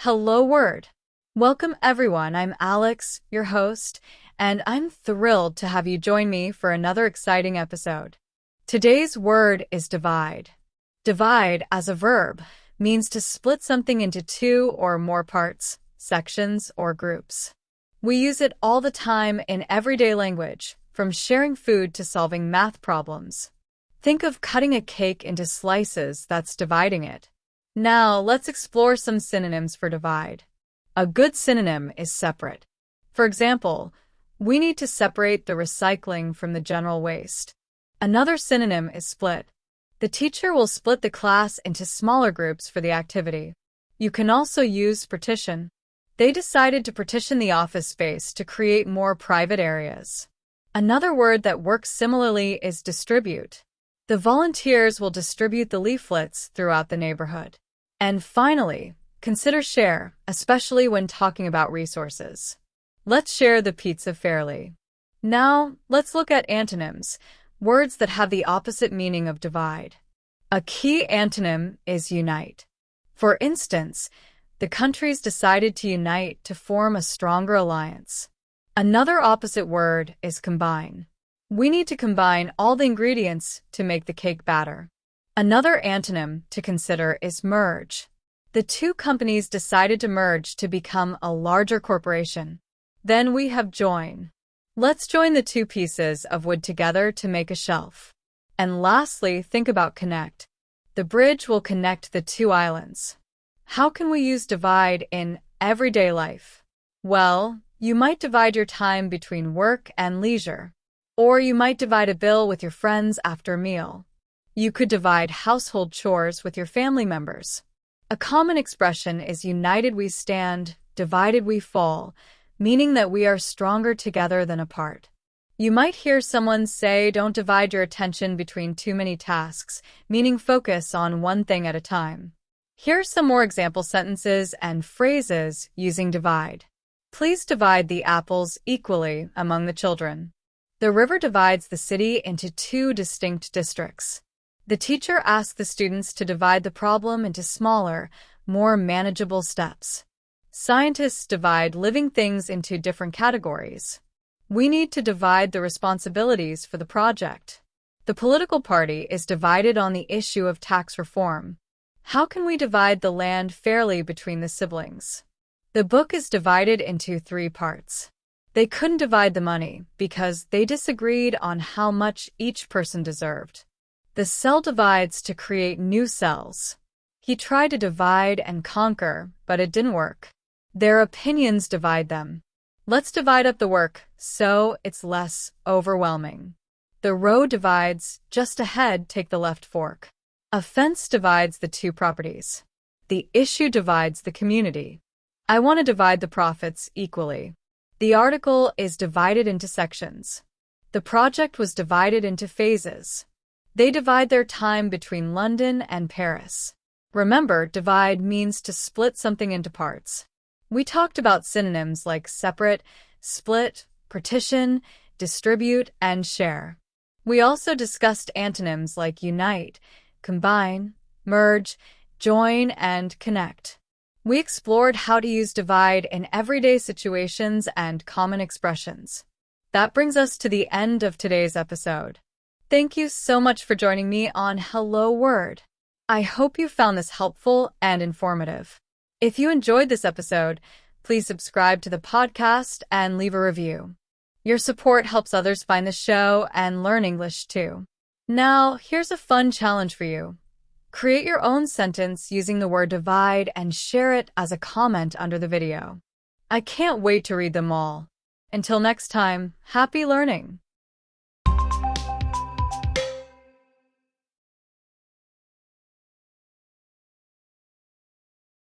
Hello, word. Welcome, everyone. I'm Alex, your host, and I'm thrilled to have you join me for another exciting episode. Today's word is divide. Divide, as a verb, means to split something into two or more parts, sections, or groups. We use it all the time in everyday language, from sharing food to solving math problems. Think of cutting a cake into slices, that's dividing it. Now, let's explore some synonyms for divide. A good synonym is separate. For example, we need to separate the recycling from the general waste. Another synonym is split. The teacher will split the class into smaller groups for the activity. You can also use partition. They decided to partition the office space to create more private areas. Another word that works similarly is distribute. The volunteers will distribute the leaflets throughout the neighborhood. And finally, consider share, especially when talking about resources. Let's share the pizza fairly. Now, let's look at antonyms, words that have the opposite meaning of divide. A key antonym is unite. For instance, the countries decided to unite to form a stronger alliance. Another opposite word is combine. We need to combine all the ingredients to make the cake batter. Another antonym to consider is merge. The two companies decided to merge to become a larger corporation. Then we have join. Let's join the two pieces of wood together to make a shelf. And lastly, think about connect. The bridge will connect the two islands. How can we use divide in everyday life? Well, you might divide your time between work and leisure. Or you might divide a bill with your friends after a meal. You could divide household chores with your family members. A common expression is united we stand, divided we fall, meaning that we are stronger together than apart. You might hear someone say, don't divide your attention between too many tasks, meaning focus on one thing at a time. Here are some more example sentences and phrases using divide. Please divide the apples equally among the children. The river divides the city into two distinct districts. The teacher asks the students to divide the problem into smaller, more manageable steps. Scientists divide living things into different categories. We need to divide the responsibilities for the project. The political party is divided on the issue of tax reform. How can we divide the land fairly between the siblings? The book is divided into 3 parts. They couldn't divide the money because they disagreed on how much each person deserved. The cell divides to create new cells. He tried to divide and conquer, but it didn't work. Their opinions divide them. Let's divide up the work so it's less overwhelming. The road divides, just ahead, take the left fork. A fence divides the two properties. The issue divides the community. I want to divide the profits equally. The article is divided into sections. The project was divided into phases. They divide their time between London and Paris. Remember, divide means to split something into parts. We talked about synonyms like separate, split, partition, distribute, and share. We also discussed antonyms like unite, combine, merge, join, and connect. We explored how to use divide in everyday situations and common expressions. That brings us to the end of today's episode. Thank you so much for joining me on Hello Word. I hope you found this helpful and informative. If you enjoyed this episode, please subscribe to the podcast and leave a review. Your support helps others find the show and learn English too. Now, here's a fun challenge for you. Create your own sentence using the word divide and share it as a comment under the video. I can't wait to read them all. Until next time, happy learning!